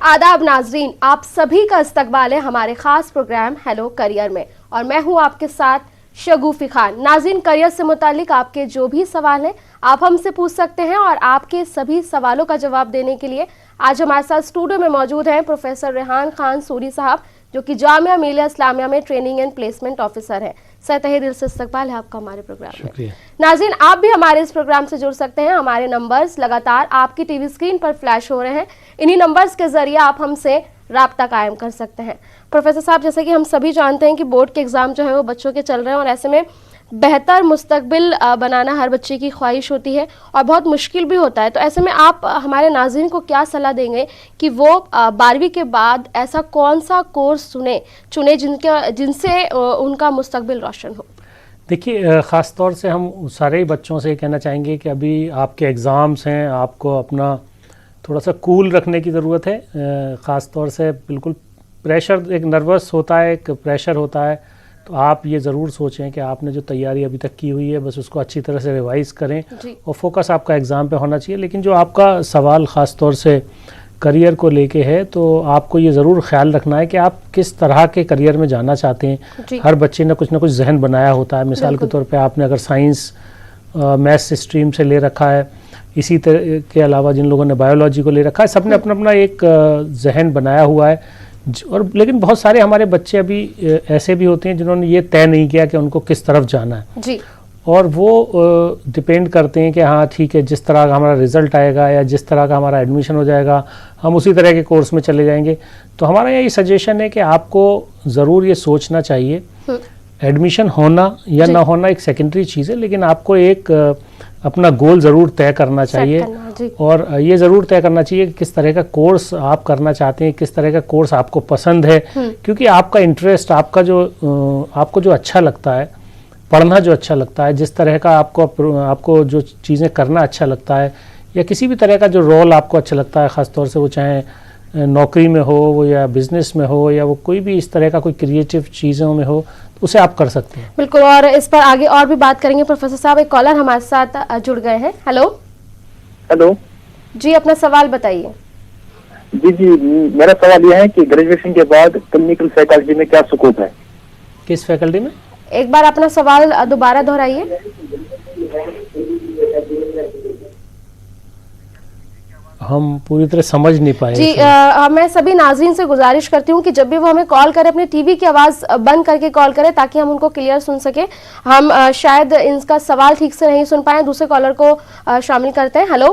आदाब नाजरीन, आप सभी का इस्तकबाल है हमारे खास प्रोग्राम हेलो करियर में और मैं हूं आपके साथ शगुफी खान। नाजरीन, करियर से मुतालिक आपके जो भी सवाल हैं आप हमसे पूछ सकते हैं और आपके सभी सवालों का जवाब देने के लिए आज हमारे साथ स्टूडियो में मौजूद हैं प्रोफेसर रेहान खान सूरी साहब, जो कि जामिया मिलिया इस्लामिया में ट्रेनिंग एंड प्लेसमेंट ऑफिसर हैं। सर तहे दिल से इस्तकबाल है आपका हमारे प्रोग्राम में। नाज़रीन, आप भी हमारे इस प्रोग्राम से जुड़ सकते हैं। हमारे नंबर्स लगातार आपकी टीवी स्क्रीन पर फ्लैश हो रहे हैं। इन्हीं नंबर्स के जरिए आप हमसे राब्ता कायम कर सकते हैं। प्रोफेसर साहब, जैसे कि हम सभी जानते हैं कि बोर्ड के एग्ज़ाम जो है वो बच्चों के चल रहे हैं और ऐसे में बेहतर मुस्तकबिल बनाना हर बच्चे की ख्वाहिश होती है और बहुत मुश्किल भी होता है। तो ऐसे में आप हमारे नाज़रीन को क्या सलाह देंगे कि वो 12वीं के बाद ऐसा कौन सा कोर्स चुने जिनसे उनका मुस्तकबिल रोशन हो? देखिए, ख़ास तौर से हम सारे बच्चों से कहना चाहेंगे कि अभी आपके एग्ज़ाम्स हैं, आपको अपना थोड़ा सा कूल रखने की ज़रूरत है। ख़ास तौर से बिल्कुल प्रेशर, एक नर्वस होता है, एक प्रेशर होता है, तो आप ये ज़रूर सोचें कि आपने जो तैयारी अभी तक की हुई है बस उसको अच्छी तरह से रिवाइज़ करें और फोकस आपका एग्ज़ाम पे होना चाहिए। लेकिन जो आपका सवाल ख़ास तौर से करियर को लेके है, तो आपको ये ज़रूर ख्याल रखना है कि आप किस तरह के करियर में जाना चाहते हैं। हर बच्चे ने कुछ ना कुछ जहन बनाया होता है। मिसाल के तौर पे आपने अगर साइंस मैथ्स स्ट्रीम से ले रखा है, इसी तरह के अलावा जिन लोगों ने बायोलॉजी को ले रखा है, सबने अपना अपना एक जहन बनाया हुआ है। और लेकिन बहुत सारे हमारे बच्चे अभी ऐसे भी होते हैं जिन्होंने ये तय नहीं किया कि उनको किस तरफ जाना है जी। और वो डिपेंड करते हैं कि हाँ ठीक है, जिस तरह का हमारा रिज़ल्ट आएगा या जिस तरह का हमारा एडमिशन हो जाएगा हम उसी तरह के कोर्स में चले जाएंगे। तो हमारा यही सजेशन है कि आपको ज़रूर ये सोचना चाहिए, एडमिशन होना या ना होना एक सेकेंडरी चीज़ है, लेकिन आपको एक अपना गोल ज़रूर तय करना चाहिए और ये ज़रूर तय करना चाहिए कि किस तरह का कोर्स आप करना चाहते हैं, किस तरह का कोर्स आपको पसंद है। क्योंकि आपका इंटरेस्ट, आपको जो अच्छा लगता है, पढ़ना जो अच्छा लगता है, जिस तरह का आपको जो चीज़ें करना अच्छा लगता है, या किसी भी तरह का जो रोल आपको अच्छा लगता है, ख़ास तौर से वो चाहे नौकरी में हो, वो या बिज़नेस में हो, या वो कोई भी इस तरह का कोई क्रिएटिव चीज़ों में हो, तो उसे आप कर सकते हैं। बिल्कुल, और इस पर आगे और भी बात करेंगे। प्रोफेसर साहब, एक कॉलर हमारे साथ जुड़ गए हैं। हेलो जी, अपना सवाल बताइए। जी, मेरा सवाल यह है कि ग्रेजुएशन के बाद क्लिनिकल साइकोलॉजी में क्या स्कोप है? किस फैकल्टी में? एक बार अपना सवाल दोबारा दोहराइए। हम पूरी तरह समझ नहीं पाए जी। मैं सभी नाज़रीन से गुजारिश करती हूँ कि जब भी वो हमें कॉल करें अपने टीवी की आवाज़ बंद करके कॉल करें ताकि हम उनको क्लियर सुन सके। हम शायद इनका सवाल ठीक से नहीं सुन पाए। दूसरे कॉलर को शामिल करते हैं। हेलो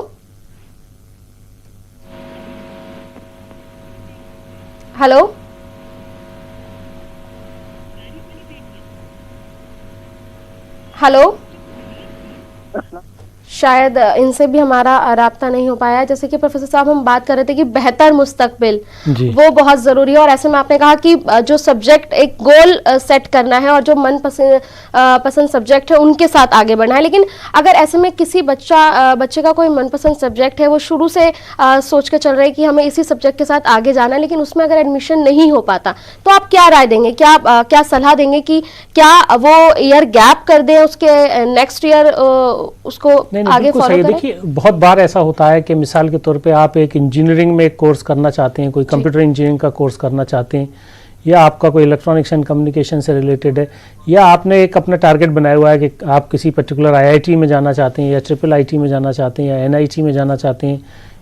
हेलो हेलो शायद इनसे भी हमारा राब्ता नहीं हो पाया है। जैसे कि प्रोफेसर साहब हम बात कर रहे थे कि बेहतर मुस्तकबिल वो बहुत ज़रूरी है और ऐसे में आपने कहा कि जो सब्जेक्ट एक गोल सेट करना है और जो मन पसंद सब्जेक्ट है उनके साथ आगे बढ़ना है। लेकिन अगर ऐसे में किसी बच्चे का कोई मनपसंद सब्जेक्ट है, वो शुरू से सोच कर चल रहा है कि हमें इसी सब्जेक्ट के साथ आगे जाना है, लेकिन उसमें अगर एडमिशन नहीं हो पाता तो आप क्या राय देंगे, क्या सलाह देंगे कि क्या वो ईयर गैप कर दें, उसके नेक्स्ट ईयर उसको आगे फॉलो करें? देखिए, बहुत बार ऐसा होता है कि मिसाल के तौर पे आप एक इंजीनियरिंग में एक कोर्स करना चाहते हैं, कोई कंप्यूटर इंजीनियरिंग का कोर्स करना चाहते हैं, या आपका कोई इलेक्ट्रॉनिक्स एंड कम्युनिकेशन से रिलेटेड है, या आपने एक अपना टारगेट बनाया हुआ है कि आप किसी पर्टिकुलर IIT में जाना चाहते हैं, या IIIT में जाना चाहते हैं, या NIT में जाना चाहते हैं,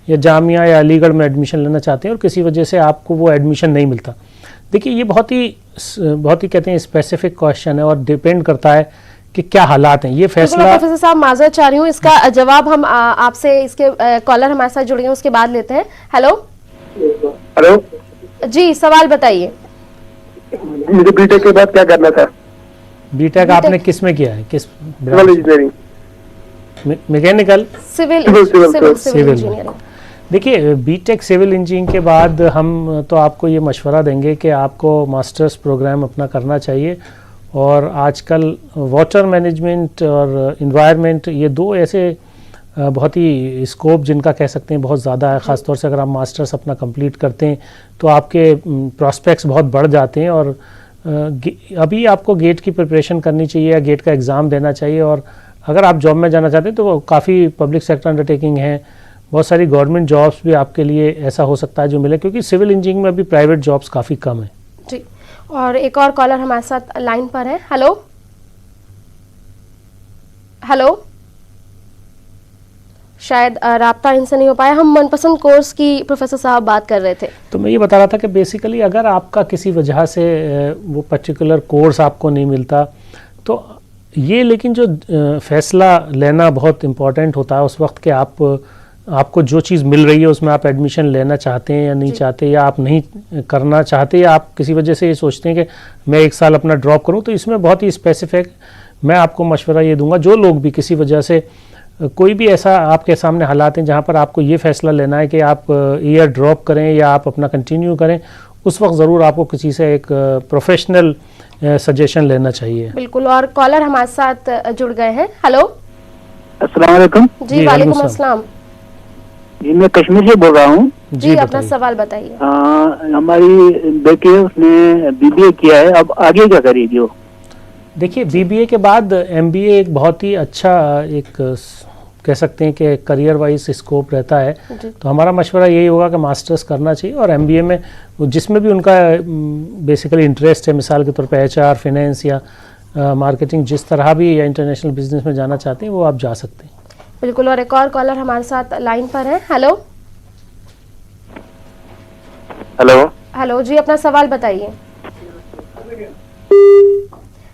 या जामिया या अलीगढ़ में एडमिशन लेना चाहते हैं और किसी वजह से आपको वो एडमिशन नहीं मिलता। देखिए, ये बहुत ही कहते हैं स्पेसिफिक क्वेश्चन है और डिपेंड करता है कि क्या हालात हैं। ये फैसला प्रोफेसर साहब माजरत चाह रही हूँ, इसका जवाब हम आपसे इसके कॉलर हमारे साथ जुड़ गए उसके बाद लेते हैं। हेलो जी, सवाल बताइए। मुझे बीटेक के बाद क्या करना था? बीटेक आपने किस में किया है? किस? Engineering, mechanical, civil engineering. देखिए, बीटेक सिविल इंजीनियरिंग के बाद हम तो आपको ये मशवरा देंगे कि आपको मास्टर्स प्रोग्राम अपना करना चाहिए। और आजकल वाटर मैनेजमेंट और इन्वायरमेंट, ये दो ऐसे बहुत ही स्कोप जिनका कह सकते हैं बहुत ज़्यादा है। ख़ास तौर से अगर आप मास्टर्स अपना कंप्लीट करते हैं तो आपके प्रॉस्पेक्ट्स बहुत बढ़ जाते हैं। और अभी आपको गेट की प्रिपरेशन करनी चाहिए या गेट का एग्ज़ाम देना चाहिए। और अगर आप जॉब में जाना चाहते हैं तो वो काफ़ी पब्लिक सेक्टर अंडरटेकिंग हैं, बहुत सारी गवर्नमेंट जॉब्स भी आपके लिए ऐसा हो सकता है जो मिले, क्योंकि सिविल इंजीनियरिंग में अभी प्राइवेट जॉब्स काफ़ी कम है। जी, और एक और कॉलर हमारे साथ लाइन पर है। हेलो हेलो, शायद राब्ता इनसे नहीं हो पाया। हम मनपसंद कोर्स की प्रोफेसर साहब बात कर रहे थे। तो मैं ये बता रहा था कि बेसिकली अगर आपका किसी वजह से वो पर्टिकुलर कोर्स आपको नहीं मिलता, तो ये लेकिन जो फैसला लेना बहुत इम्पॉर्टेंट होता है उस वक्त कि आपको जो चीज़ मिल रही है उसमें आप एडमिशन लेना चाहते हैं या नहीं चाहते, या आप नहीं करना चाहते, या आप किसी वजह से ये सोचते हैं कि मैं 1 साल अपना ड्रॉप करूं। तो इसमें बहुत ही स्पेसिफिक मैं आपको मशवरा ये दूंगा, जो लोग भी किसी वजह से कोई भी ऐसा आपके सामने हालात हैं जहां पर आपको ये फैसला लेना है कि आप ईयर ड्रॉप करें या आप अपना कंटिन्यू करें, उस वक्त ज़रूर आपको किसी से एक प्रोफेशनल सजेशन लेना चाहिए। बिल्कुल, और कॉलर हमारे साथ जुड़ गए हैं। हेलो, अस्सलाम वालेकुम। जी वालेकुम अस्सलाम। जी, मैं कश्मीर से बोल रहा हूँ। जी, अपना सवाल बताइए। हमारी बेटी है, उसने BBA किया है, अब आगे क्या करेगी वो? देखिए, BBA के बाद MBA एक बहुत ही अच्छा एक कह सकते हैं कि करियर वाइज स्कोप रहता है। तो हमारा मशवरा यही होगा कि मास्टर्स करना चाहिए, और MBA में जिसमें भी उनका बेसिकली इंटरेस्ट है, मिसाल के तौर पे HR, फाइनेंस या मार्केटिंग, जिस तरह भी या इंटरनेशनल बिजनेस में जाना चाहते हैं वो आप जा सकते हैं। बिल्कुल, और एक और कॉलर हमारे साथ लाइन पर है। हेलो हेलो हेलो, जी अपना सवाल बताइए।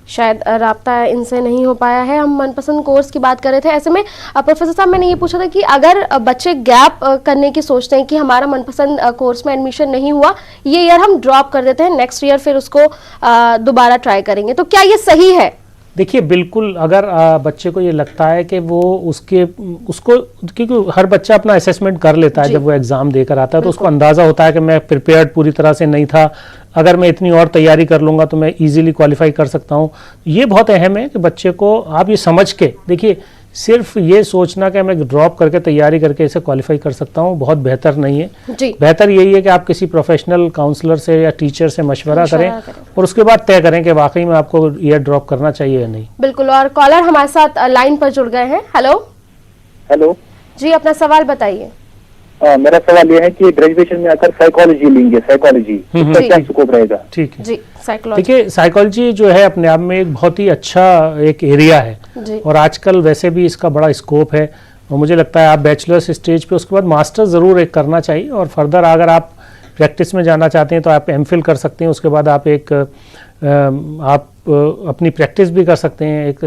शायद राब्ता इनसे नहीं हो पाया है। हम मनपसंद कोर्स की बात कर रहे थे। ऐसे में प्रोफेसर साहब, मैंने ये पूछा था कि अगर बच्चे गैप करने की सोचते हैं कि हमारा मनपसंद कोर्स में एडमिशन नहीं हुआ, ये ईयर हम ड्रॉप कर देते हैं, नेक्स्ट ईयर फिर उसको दोबारा ट्राई करेंगे, तो क्या ये सही है? देखिए, बिल्कुल, अगर बच्चे को ये लगता है कि वो उसको क्योंकि हर बच्चा अपना असेसमेंट कर लेता है जब वो एग्ज़ाम देकर आता है, तो उसको अंदाज़ा होता है कि मैं प्रिपेयर्ड पूरी तरह से नहीं था, अगर मैं इतनी और तैयारी कर लूँगा तो मैं इजीली क्वालिफाई कर सकता हूँ। ये बहुत अहम है कि बच्चे को आप ये समझ के, देखिए सिर्फ ये सोचना कि मैं ड्रॉप करके तैयारी करके इसे क्वालिफाई कर सकता हूँ बहुत बेहतर नहीं है। जी। बेहतर यही है कि आप किसी प्रोफेशनल काउंसलर से या टीचर से मशवरा करें और उसके बाद तय करें कि वाकई में आपको ईयर ड्रॉप करना चाहिए या नहीं। बिल्कुल, और कॉलर हमारे साथ लाइन पर जुड़ गए हैं। हेलो हेलो जी, अपना सवाल बताइए। मेरा सवाल ये है कि ग्रेजुएशन में आकर साइकोलॉजी लेंगे, साइकोलॉजी उसका क्या स्कोप रहेगा? ठीक है जी, साइकोलॉजी। देखिए, साइकोलॉजी जो है अपने आप में एक बहुत ही अच्छा एक एरिया है जी। और आजकल वैसे भी इसका बड़ा स्कोप है, और मुझे लगता है आप बैचलर्स स्टेज पे उसके बाद मास्टर ज़रूर एक करना चाहिए, और फर्दर अगर आप प्रैक्टिस में जाना चाहते हैं तो आप MPhil कर सकते हैं। उसके बाद आप अपनी प्रैक्टिस भी कर सकते हैं एक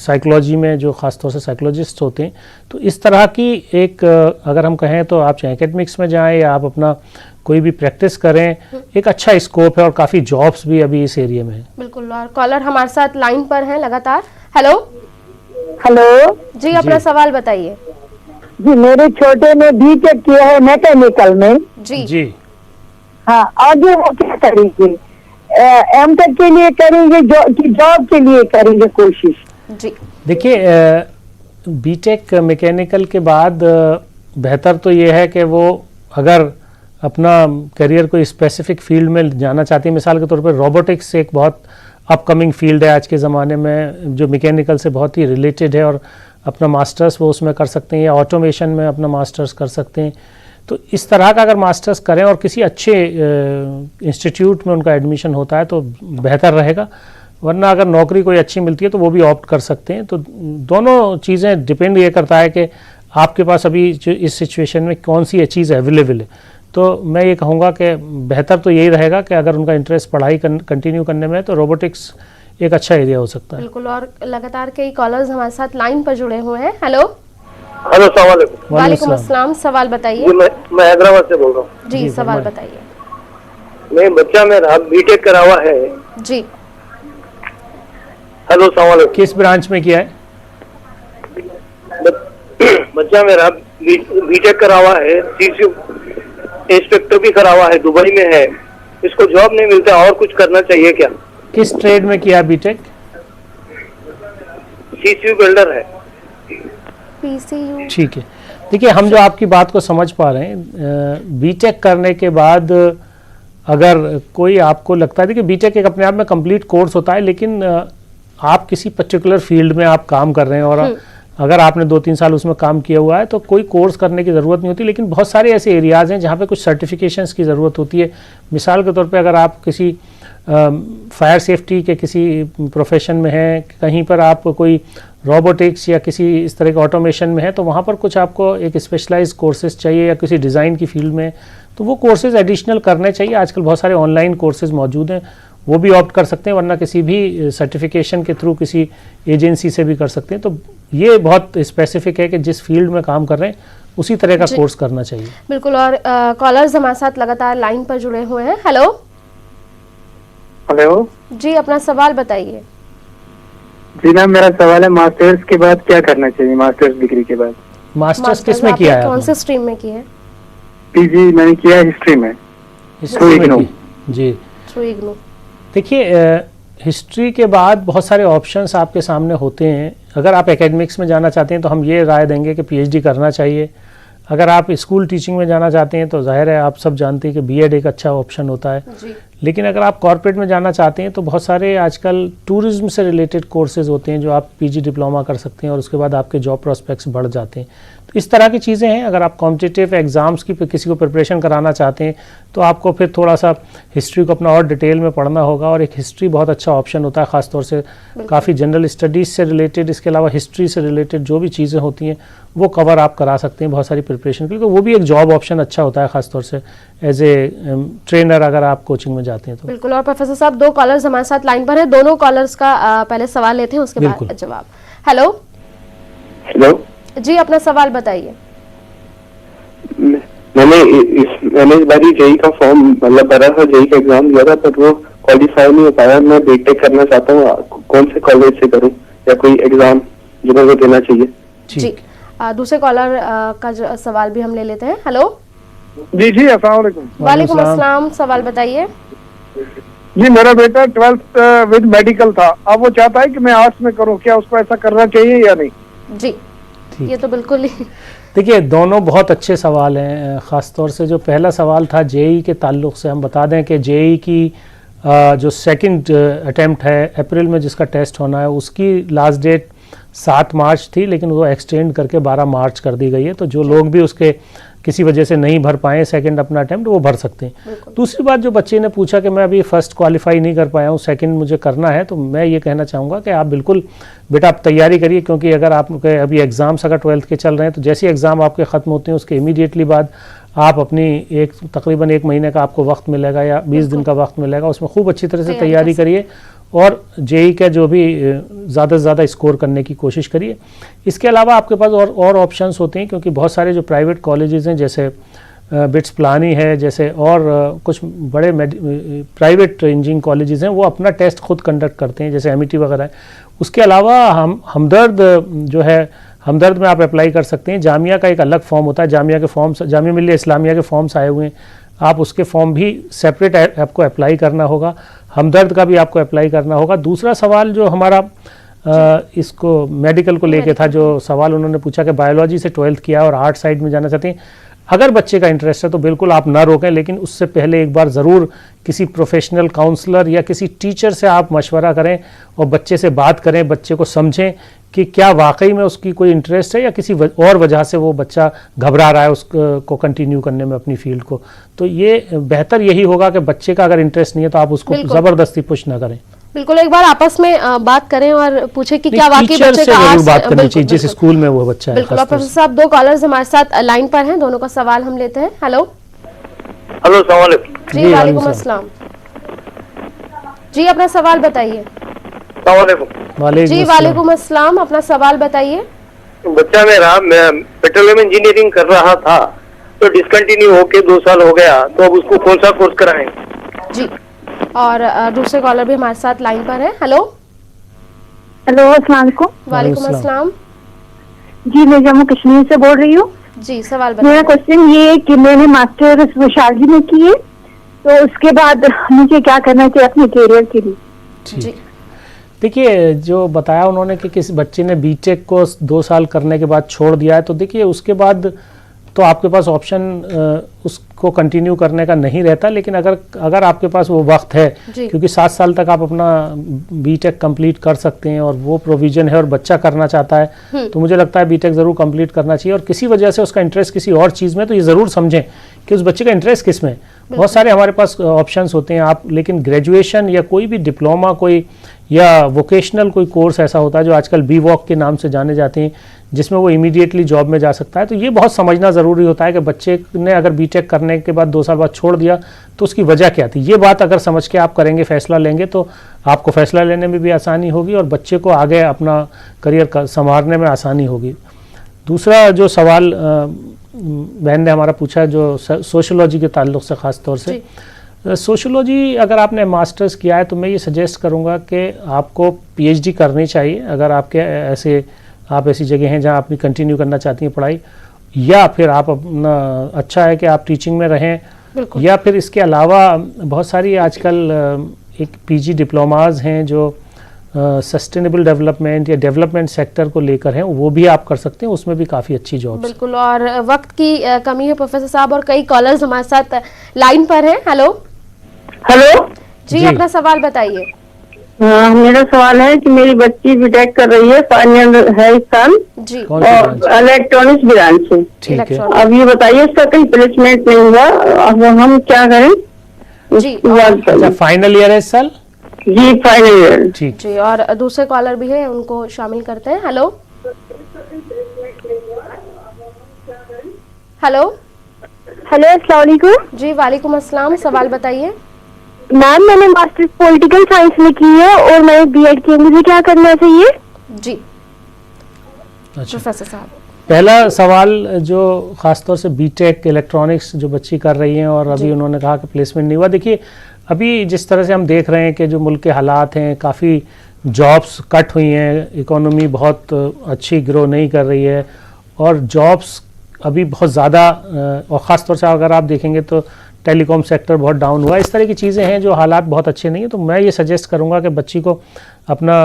साइकोलॉजी में, जो ख़ासतौर से साइकोलॉजिस्ट होते हैं। तो इस तरह की एक अगर हम कहें तो आप चाहे एकेडमिक्स में जाएं या आप अपना कोई भी प्रैक्टिस करें, एक अच्छा स्कोप है और काफ़ी जॉब्स भी अभी इस एरिया में है। बिल्कुल, और कॉलर हमारे साथ लाइन पर हैं लगातार। हेलो हेलो जी, अपना सवाल बताइए। जी, मेरे छोटे ने BTech किया है मैकेनिकल में। जी जी हाँ, आगे वो क्या करेंगे? M.Tech के लिए करेंगे कि जॉब के लिए करेंगे कोशिश? जी, देखिए, BTech मैकेनिकल के बाद बेहतर तो ये है कि वो अगर अपना करियर कोई स्पेसिफिक फील्ड में जाना चाहती है, मिसाल के तौर पर रोबोटिक्स एक बहुत अपकमिंग फील्ड है आज के ज़माने में, जो मैकेनिकल से बहुत ही रिलेटेड है, और अपना मास्टर्स वो उसमें कर सकते हैं या ऑटोमेशन में अपना मास्टर्स कर सकते हैं। तो इस तरह का अगर मास्टर्स करें और किसी अच्छे इंस्टीट्यूट में उनका एडमिशन होता है तो बेहतर रहेगा, वरना अगर नौकरी कोई अच्छी मिलती है तो वो भी ऑप्ट कर सकते हैं। तो दोनों चीज़ें डिपेंड ये करता है कि आपके पास अभी जो इस सिचुएशन में कौन सी चीज़ अवेलेबल है। तो मैं ये कहूँगा कि बेहतर तो यही रहेगा कि अगर उनका इंटरेस्ट पढ़ाई कंटिन्यू करने में है तो रोबोटिक्स एक अच्छा एरिया हो सकता है। बिल्कुल, और लगातार कई कॉलर्स हमारे साथ लाइन पर जुड़े हुए हैं। हेलो हेलो, अस्सलाम वालेकुम। वालेकुम अस्सलाम, सवाल बताइए। जी, मैं हैदराबाद से बोल रहा हूँ। जी, सवाल बताइए। मैं बच्चा मेरा BTech करा हुआ है। जी, हेलो, अस्सलाम वालेकुम। किस ब्रांच में किया है? बच्चा मेरा BTech करा हुआ है, CCU इंस्पेक्टर भी करा हुआ है, दुबई में है। इसको जॉब नहीं मिलता, और कुछ करना चाहिए क्या? किस ट्रेड में किया BTech? CCU वेल्डर है। PCU। ठीक है, देखिए हम जो आपकी बात को समझ पा रहे हैं, BTech करने के बाद अगर कोई आपको लगता है, देखिए BTech एक अपने आप में कंप्लीट कोर्स होता है, लेकिन आप किसी पर्टिकुलर फील्ड में आप काम कर रहे हैं और अगर आपने 2-3 साल उसमें काम किया हुआ है तो कोई कोर्स करने की ज़रूरत नहीं होती। लेकिन बहुत सारे ऐसे एरियाज़ हैं जहाँ पे कुछ सर्टिफिकेशंस की ज़रूरत होती है। मिसाल के तौर पे अगर आप किसी फायर सेफ्टी के किसी प्रोफेशन में हैं, कहीं पर आप कोई रोबोटिक्स या किसी इस तरह के ऑटोमेशन में है, तो वहाँ पर कुछ आपको एक स्पेशलाइज कोर्सेज चाहिए, या किसी डिज़ाइन की फील्ड में, तो वो कोर्सेज एडिशनल करने चाहिए। आजकल बहुत सारे ऑनलाइन कोर्सेज मौजूद हैं, वो भी ऑप्ट कर सकते हैं, वरना किसी भी सर्टिफिकेशन के थ्रू किसी एजेंसी से भी कर सकते हैं। तो ये बहुत स्पेसिफिक है कि जिस फील्ड में काम कर रहे हैं उसी तरह का कोर्स करना चाहिए। बिल्कुल। और कॉलर्स हमारे साथ लगातार लाइन पर जुड़े हुए हैं। हेलो हेलो जी, अपना सवाल बताइए। जी मैम, मेरा सवाल है मास्टर्स के बाद क्या करना चाहिए? मास्टर्स डिग्री के बाद मास्टर्स किस में किया है? कौन से स्ट्रीम में की है? पीजी मैंने किया है हिस्ट्री में। हिस्ट्री में की? जी, थ्रू इग्नू। देखिए, हिस्ट्री के बाद बहुत सारे ऑप्शंस आपके सामने होते हैं। अगर आप एकेडमिक्स में जाना चाहते हैं तो हम ये राय देंगे कि पीएचडी करना चाहिए। अगर आप स्कूल टीचिंग में जाना चाहते हैं तो जाहिर है आप सब जानते हैं कि बीएड एक अच्छा ऑप्शन होता है जी। लेकिन अगर आप कॉर्पोरेट में जाना चाहते हैं तो बहुत सारे आजकल टूरिज्म से रिलेटेड कोर्सेज होते हैं जो आप पीजी डिप्लोमा कर सकते हैं और उसके बाद आपके जॉब प्रोस्पेक्ट्स बढ़ जाते हैं। तो इस तरह की चीज़ें हैं। अगर आप कॉम्पिटिटिव एग्ज़ाम्स की किसी को प्रिपरेशन कराना चाहते हैं तो आपको फिर थोड़ा सा हिस्ट्री को अपना और डिटेल में पढ़ना होगा, और एक हिस्ट्री बहुत अच्छा ऑप्शन होता है, ख़ासतौर से काफ़ी जनरल स्टडीज़ से रिलेटेड, इसके अलावा हिस्ट्री से रिलेटेड जो भी चीज़ें होती हैं वो कवर आप करा सकते हैं बहुत सारी प्रिपरेशन के लिए। तो वो भी एक जॉब ऑप्शन अच्छा होता है, ख़ासतौर से एज ए ट्रेनर अगर आप कोचिंग में जाते हैं तो। बिल्कुल। और प्रोफेसर साहब, 2 कॉलर्स हमारे साथ लाइन पर हैं, दोनों कॉलर्स का पहले सवाल लेते हैं, उसके बाद जवाब। हेलो हेलो जी, अपना सवाल बताइए। मैंने इस बार जेई का फॉर्म मतलब भरा था, जेई का एग्जाम दिया था, पर वो क्वालिफाई नहीं हो पाया। मैं बीटेक करना चाहता हूँ, कौन से कॉलेज से करूँ या कोई एग्जाम जो मेरे को देना चाहिए? जी। दूसरे कॉलर का सवाल भी हम ले लेते हैं। हेलो जी जी, अस्सलाम वालेकुम। वालेकुम अस्सलाम, सवाल बताइए। जी, मेरा बेटा 12th विद मेडिकल था, अब वो चाहता है कि मैं आर्ट्स में करूं, क्या उसको ऐसा करना चाहिए या नहीं? जी, ये तो बिल्कुल ही। देखिए, दोनों बहुत अच्छे सवाल हैं। ख़ासतौर से जो पहला सवाल था जेई के ताल्लुक़ से, हम बता दें कि जेई की जो सेकंड अटेम्प्ट है अप्रैल में जिसका टेस्ट होना है, उसकी लास्ट डेट 7 मार्च थी, लेकिन वो एक्सटेंड करके 12 मार्च कर दी गई है। तो जो लोग भी उसके किसी वजह से नहीं भर पाए सेकंड अपना अटेम्प्ट, वो भर सकते हैं। दूसरी बात, जो बच्चे ने पूछा कि मैं अभी फर्स्ट क्वालिफाई नहीं कर पाया हूँ, सेकंड मुझे करना है, तो मैं ये कहना चाहूँगा कि आप बिल्कुल बेटा आप तैयारी करिए, क्योंकि अगर आपके अभी एग्ज़ाम्स अगर 12th के चल रहे हैं तो जैसे एग्ज़ाम आपके ख़त्म होते हैं उसके इमीडिएटली बाद आप अपनी तकरीबन 1 महीने का आपको वक्त मिलेगा या 20 दिन का वक्त मिलेगा, उसमें खूब अच्छी तरह से तैयारी करिए और जेई का जो भी ज़्यादा से ज़्यादा स्कोर करने की कोशिश करिए। इसके अलावा आपके पास और ऑप्शंस होते हैं, क्योंकि बहुत सारे जो प्राइवेट कॉलेजेस हैं जैसे बिट्स प्लानी है, जैसे और कुछ बड़े प्राइवेट इंजीनियरिंग कॉलेजेस हैं, वो अपना टेस्ट खुद कंडक्ट करते हैं, जैसे एमईटी वगैरह है। उसके अलावा हमदर्द जो है, हमदर्द में आप अप्लाई कर सकते हैं। जामिया का एक अलग फॉर्म होता है, जामिया के फॉर्म्स, जामिया मिल्लिया इस्लामिया के फॉर्म्स आए हुए हैं, आप उसके फॉर्म भी सेपरेट आपको अप्लाई करना होगा। हमदर्द का भी आपको अप्लाई करना होगा। दूसरा सवाल जो हमारा इसको मेडिकल को लेके था, जो सवाल उन्होंने पूछा कि बायोलॉजी से 12th किया और आर्ट साइड में जाना चाहते हैं, अगर बच्चे का इंटरेस्ट है तो बिल्कुल आप ना रोकें, लेकिन उससे पहले एक बार ज़रूर किसी प्रोफेशनल काउंसलर या किसी टीचर से आप मशवरा करें और बच्चे से बात करें, बच्चे को समझें कि क्या वाकई में उसकी कोई इंटरेस्ट है या किसी और वजह से वो बच्चा घबरा रहा है उसको कंटिन्यू करने में अपनी फील्ड को। तो ये बेहतर यही होगा कि बच्चे का अगर इंटरेस्ट नहीं है तो आप उसको ज़बरदस्ती पुश ना करें। बिल्कुल, एक बार आपस में बात करें और पूछे कि क्या वाकई बच्चे का जरूर बात करनी चाहिए जिस स्कूल में वो बच्चा है। बिल्कुल। और प्रोफेसर साहब, 2 कॉलर्स हमारे साथ लाइन पर हैं, दोनों का सवाल हम लेते हैं। हेलो हेलो, अस्सलाम वालेकुम। जी, वालेकुम अस्सलाम। जी, अपना सवाल बताइए। अस्सलाम वालेकुम। जी, वालेकुम अस्सलाम, अपना सवाल बताइए। बच्चा मेरा पेट्रोलियम इंजीनियरिंग कर रहा था, तो डिसकंटिन्यू होके 2 साल हो गया, तो अब उसको कौन सा कोर्स कराएं? जी। और दूसरे कॉलर भी हमारे साथ लाइन पर है। हेलो हेलो, अस्सलाम वालेकुम। वालेकुम अस्सलाम। जी, मैं जम्मू कश्मीर से बोल रही हूँ। जी, सवाल मेरा बताइए। क्वेश्चन ये है कि मैंने मास्टर सोशियोलॉजी में की है, तो उसके बाद मुझे क्या करना चाहिए अपने करियर के लिए? जी, देखिए, जो बताया उन्होंने कि किसी बच्चे ने बीटेक को 2 साल करने के बाद छोड़ दिया है, तो देखिए उसके बाद तो आपके पास ऑप्शन उसको कंटिन्यू करने का नहीं रहता। लेकिन अगर आपके पास वो वक्त है, क्योंकि 7 साल तक आप अपना बीटेक कंप्लीट कर सकते हैं और वो प्रोविजन है और बच्चा करना चाहता है, तो मुझे लगता है बीटेक ज़रूर कंप्लीट करना चाहिए। और किसी वजह से उसका इंटरेस्ट किसी और चीज़ में, तो ये ज़रूर समझें कि उस बच्चे का इंटरेस्ट किस में। बहुत सारे हमारे पास ऑप्शंस होते हैं आप, लेकिन ग्रेजुएशन या कोई भी डिप्लोमा कोई या वोकेशनल कोई कोर्स ऐसा होता है जो आजकल BVOC के नाम से जाने जाते हैं, जिसमें वो इमीडिएटली जॉब में जा सकता है। तो ये बहुत समझना ज़रूरी होता है कि बच्चे ने अगर बीटेक करने के बाद 2 साल बाद छोड़ दिया तो उसकी वजह क्या थी। ये बात अगर समझ के आप करेंगे, फैसला लेंगे, तो आपको फैसला लेने में भी आसानी होगी और बच्चे को आगे अपना करियर संवारने में आसानी होगी। दूसरा जो सवाल बहन ने हमारा पूछा जो सोशोलॉजी के ताल्लुक से, ख़ास तौर से सोशोलॉजी अगर आपने मास्टर्स किया है तो मैं ये सजेस्ट करूँगा कि आपको PhD करनी चाहिए। अगर आप ऐसी जगह हैं जहाँ अपनी कंटिन्यू करना चाहती हैं पढ़ाई, या फिर आप अपना अच्छा है कि आप टीचिंग में रहें, या फिर इसके अलावा बहुत सारी आजकल एक PG डिप्लोमाज हैं जो सस्टेनेबल डेवलपमेंट या डेवलपमेंट सेक्टर को लेकर हैं, वो भी आप कर सकते हैं, उसमें भी काफ़ी अच्छी जॉब। बिल्कुल, और वक्त की कमी है प्रोफेसर साहब और कई कॉलर्स हमारे साथ लाइन पर हैं। हेलो जी, अपना सवाल बताइए। हाँ, मेरा सवाल है कि मेरी बच्ची बीटेक कर रही है, फाइनल है इस साल जी, और इलेक्ट्रॉनिक्स ब्रांच से। ठीक है, अब ये बताइए इसका कहीं प्लेसमेंट नहीं हुआ, अब हम क्या करें जी? अच्छा, फाइनल ईयर है इस साल? जी, फाइनल ईयर। ठीक जी, और दूसरे कॉलर भी है, उनको शामिल करते हैं। हेलो अस्सलाम वालेकुम। जी, वालेकुम अस्सलाम, सवाल बताइए। मैम, मैंने मास्टर्स पॉलिटिकल साइंस में की है और मैंने बीएड की, मुझे क्या करना चाहिए? जी अच्छा, प्रोफेसर साहब, पहला सवाल जो ख़ासतौर से बीटेक इलेक्ट्रॉनिक्स जो बच्ची कर रही हैं और अभी उन्होंने कहा कि प्लेसमेंट नहीं हुआ। देखिए, अभी जिस तरह से हम देख रहे हैं कि जो मुल्क के हालात हैं, काफ़ी जॉब्स कट हुई हैं, इकोनॉमी बहुत अच्छी ग्रो नहीं कर रही है और जॉब्स अभी बहुत ज़्यादा, और ख़ास तौर से अगर आप देखेंगे तो टेलीकॉम सेक्टर बहुत डाउन हुआ। इस तरह की चीज़ें हैं जो हालात बहुत अच्छे नहीं हैं। तो मैं ये सजेस्ट करूंगा कि बच्ची को अपना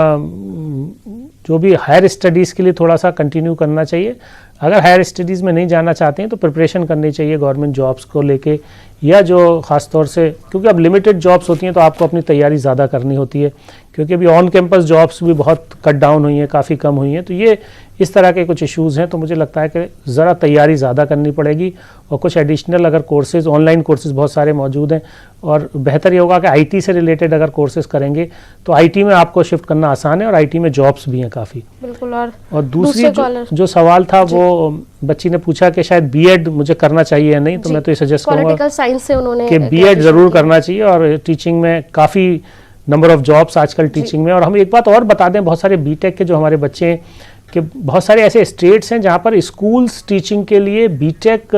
जो भी हायर स्टडीज़ के लिए थोड़ा सा कंटिन्यू करना चाहिए। अगर हायर स्टडीज़ में नहीं जाना चाहते हैं तो प्रिपरेशन करनी चाहिए गवर्नमेंट जॉब्स को लेके, या जो ख़ास तौर से, क्योंकि अब लिमिटेड जॉब्स होती हैं तो आपको अपनी तैयारी ज़्यादा करनी होती है, क्योंकि अभी ऑन कैंपस जॉब्स भी बहुत कट डाउन हुई हैं, काफ़ी कम हुई हैं। तो ये इस तरह के कुछ इश्यूज़ हैं। तो मुझे लगता है कि ज़रा तैयारी ज़्यादा करनी पड़ेगी और कुछ एडिशनल अगर कोर्सेज़, ऑनलाइन कोर्सेज़ बहुत सारे मौजूद हैं, और बेहतर ये होगा कि IT से रिलेटेड अगर कोर्सेज़ करेंगे तो IT में आपको शिफ्ट करना आसान है और IT में जॉब्स भी हैं काफ़ी। बिल्कुल। और दूसरी जो सवाल था वो बच्ची ने पूछा कि शायद बीएड मुझे करना चाहिए या नहीं, तो मैं तो ये सजेस्ट करूँगा पॉलिटिकल साइंस से उन्होंने कि बीएड ज़रूर करना चाहिए। और टीचिंग में काफ़ी नंबर ऑफ जॉब्स आजकल टीचिंग में। और हम एक बात और बता दें, बहुत सारे बीटेक के जो हमारे बच्चे हैं कि बहुत सारे ऐसे स्टेट्स हैं जहाँ पर स्कूल्स टीचिंग के लिए बीटेक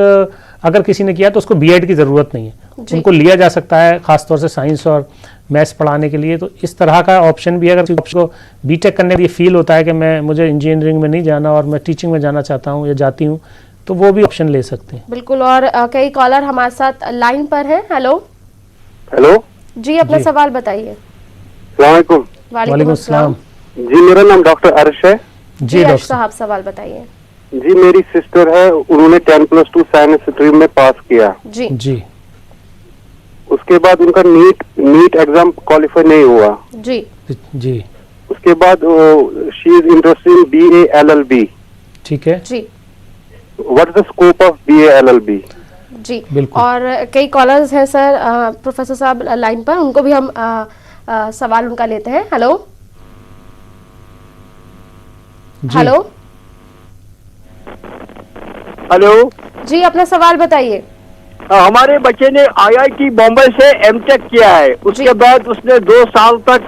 अगर किसी ने किया तो उसको बीएड की ज़रूरत नहीं है, उनको लिया जा सकता है, ख़ासतौर से साइंस और मैथ्स पढ़ाने के लिए। तो इस तरह का ऑप्शन भी, अगर किसी को बीटेक करने के लिए फील होता है कि मुझे इंजीनियरिंग में नहीं जाना और मैं टीचिंग में जाना चाहता हूँ या जाती हूँ, तो वो भी ऑप्शन ले सकते हैं। बिल्कुल। और कई कॉलर हमारे साथ लाइन पर हैं। हेलो जी, अपना सवाल बताइए। वालेकुम अस्सलाम जी, मेरा नाम डॉक्टर अर्श है। जी डॉक्टर साहब, सवाल बताइए। जी, मेरी सिस्टर है, उन्होंने 10+2 साइंस स्ट्रीम में पास किया। जी जी, उसके बाद उनका नीट एग्जाम क्वालिफाई नहीं हुआ। जी जी, उसके बाद she is interested in BA LLB। ठीक है जी, what is the scope of BA LLB? जी बिल्कुल। और कई कॉलर्स हैं सर, प्रोफेसर साहब लाइन पर, उनको भी हम सवाल उनका लेते हैं। हेलो हेलो जी, अपना सवाल बताइए। हमारे बच्चे ने IIT बॉम्बे से MTech किया है, उसके बाद उसने 2 साल तक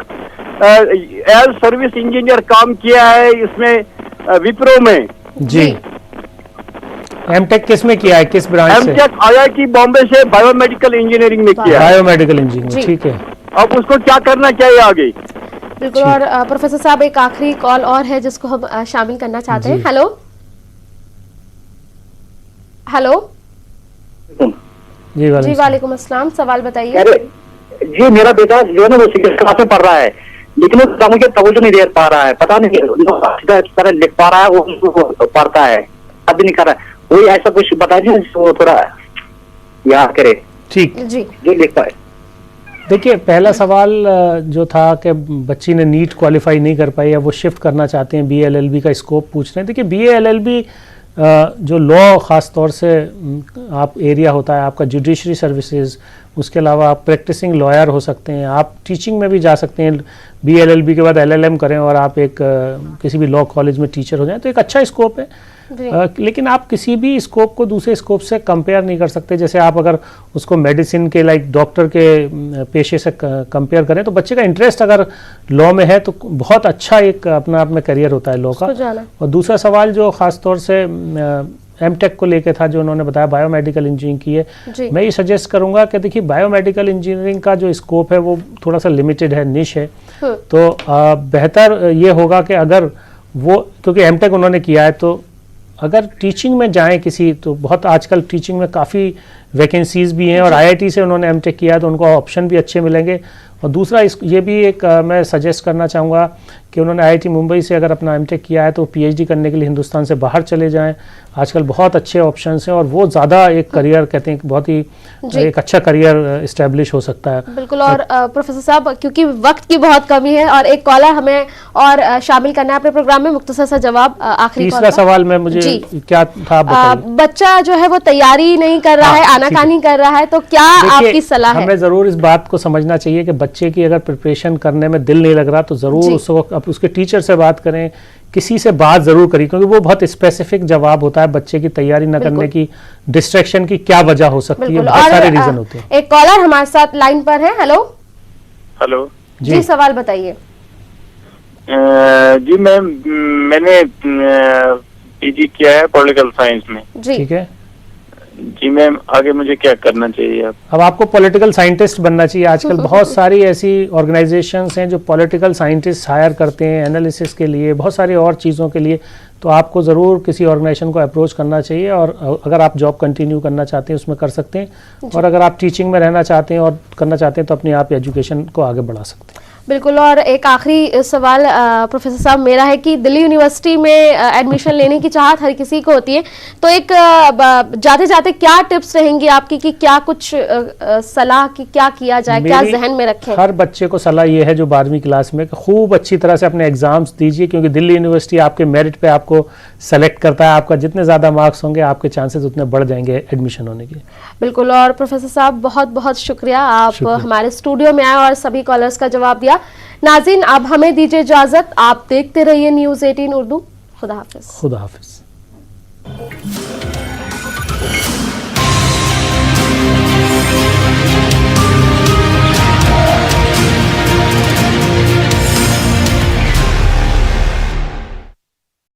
एज सर्विस इंजीनियर काम किया है इसमें विप्रो में। जी, एमटेक किस में किया है, किस ब्रांच से? MTech IIT बॉम्बे से बायोमेडिकल इंजीनियरिंग में किया है। बायोमेडिकल इंजीनियरिंग, ठीक है। अब उसको क्या करना चाहिए आगे? बिल्कुल। और प्रोफेसर साहब, एक आखिरी कॉल और है जिसको हम शामिल करना चाहते हैं। हेलो जी, वालेकुम अस्सलाम, सवाल बताइए। जी, मेरा बेटा जो है ना वो 6th क्लास में पढ़ रहा है, लेकिन वो मुझे तवज्जो नहीं दे पा रहा है, पता नहीं तरह लिख पा रहा है, वो पढ़ता है, अब भी नहीं कर रहा है। कोई ऐसा कुछ बता दीजिए वो थोड़ा यहाँ करे ठीक, जी जो लिख पाए। देखिए पहला सवाल जो था कि बच्ची ने नीट क्वालिफाई नहीं कर पाई, अब वो शिफ्ट करना चाहते हैं, BA LLB का स्कोप पूछ रहे हैं। देखिए BA LLB जो लॉ ख़ास तौर से आप एरिया होता है आपका जुडिशरी सर्विसेज, उसके अलावा आप प्रैक्टिसिंग लॉयर हो सकते हैं, आप टीचिंग में भी जा सकते हैं। BA LLB के बाद LLM करें और आप एक किसी भी लॉ कॉलेज में टीचर हो जाएं तो एक अच्छा स्कोप है। लेकिन आप किसी भी स्कोप को दूसरे स्कोप से कंपेयर नहीं कर सकते। जैसे आप अगर उसको मेडिसिन के लाइक डॉक्टर के पेशे से कंपेयर करें तो बच्चे का इंटरेस्ट अगर लॉ में है तो बहुत अच्छा एक अपना आप में करियर होता है लॉ का। और दूसरा सवाल जो ख़ास तौर से एमटेक को लेके था जो उन्होंने बताया बायोमेडिकल इंजीनियरिंग की है, मैं ये सजेस्ट करूंगा कि देखिए बायोमेडिकल इंजीनियरिंग का जो स्कोप है वो थोड़ा सा लिमिटेड है, निश है। तो बेहतर ये होगा कि अगर वो, क्योंकि एमटेक उन्होंने किया है, तो अगर टीचिंग में जाएं किसी, तो बहुत आजकल टीचिंग में काफ़ी वैकेंसीज भी हैं और IIT से उन्होंने एमटेक किया है तो उनको ऑप्शन भी अच्छे मिलेंगे। और दूसरा ये भी एक मैं सजेस्ट करना चाहूँगा कि उन्होंने IIT मुंबई से अगर अपना एमटेक किया है तो PhD करने के लिए हिंदुस्तान से बाहर चले जाएं। आजकल बहुत अच्छे ऑप्शंस हैं और वो ज़्यादा एक करियर कहते हैं बहुत ही एक अच्छा करियर इस्टेब्लिश हो सकता है। बिल्कुल। और प्रोफेसर साहब क्योंकि वक्त की बहुत कमी है और एक कॉलर हमें और शामिल करना है अपने प्रोग्राम में, मुख्तसर सा जवाब आखिरी तीसरा सवाल में मुझे क्या था बच्चा जो है वो तैयारी नहीं कर रहा है, आनाकानी कर रहा है, तो क्या आपकी सलाह है? हमें ज़रूर इस बात को समझना चाहिए कि बच्चे की अगर प्रिपरेशन करने में दिल नहीं लग रहा तो ज़रूर उस वक्त उसके टीचर से बात करें, किसी से बात ज़रूर करें, क्योंकि वो बहुत स्पेसिफिक जवाब होता है बच्चे की तैयारी न करने की, डिस्ट्रैक्शन की क्या वजह हो सकती है, बहुत सारे रीजन होते हैं। एक कॉलर हमारे साथ लाइन पर है। हेलो हेलो जी, सवाल बताइए। जी मैंने PG किया है पॉलिटिकल साइंस में। जी ठीक है जी मैम, आगे मुझे क्या करना चाहिए? अब आपको पॉलिटिकल साइंटिस्ट बनना चाहिए। आजकल बहुत सारी ऐसी ऑर्गेनाइजेशंस हैं जो पॉलिटिकल साइंटिस्ट हायर करते हैं एनालिसिस के लिए, बहुत सारी और चीज़ों के लिए। तो आपको ज़रूर किसी ऑर्गेनाइजेशन को अप्रोच करना चाहिए और अगर आप जॉब कंटिन्यू करना चाहते हैं उसमें कर सकते हैं, और अगर आप टीचिंग में रहना चाहते हैं और करना चाहते हैं तो अपने आप एजुकेशन को आगे बढ़ा सकते हैं। बिल्कुल। और एक आखिरी सवाल प्रोफेसर साहब मेरा है कि दिल्ली यूनिवर्सिटी में एडमिशन लेने की चाहत हर किसी को होती है, तो एक जाते जाते क्या टिप्स रहेंगी आपकी कि क्या कुछ सलाह कि क्या किया जाए, क्या जहन में रखें? हर बच्चे को सलाह ये है जो 12वीं क्लास में खूब अच्छी तरह से अपने एग्जाम्स दीजिए, क्योंकि दिल्ली यूनिवर्सिटी आपके मेरिट पे आपको सेलेक्ट करता है। आपका जितने ज़्यादा मार्क्स होंगे आपके चांसेस उतने बढ़ जाएंगे एडमिशन होने के। बिल्कुल। और प्रोफेसर साहब बहुत बहुत शुक्रिया, आप हमारे स्टूडियो में आए और सभी कॉलर्स का जवाब दिया। नाज़रीन अब हमें दीजिए इजाजत, आप देखते रहिए न्यूज़ 18 उर्दू। खुदा हाफिज। खुदा हाफिज।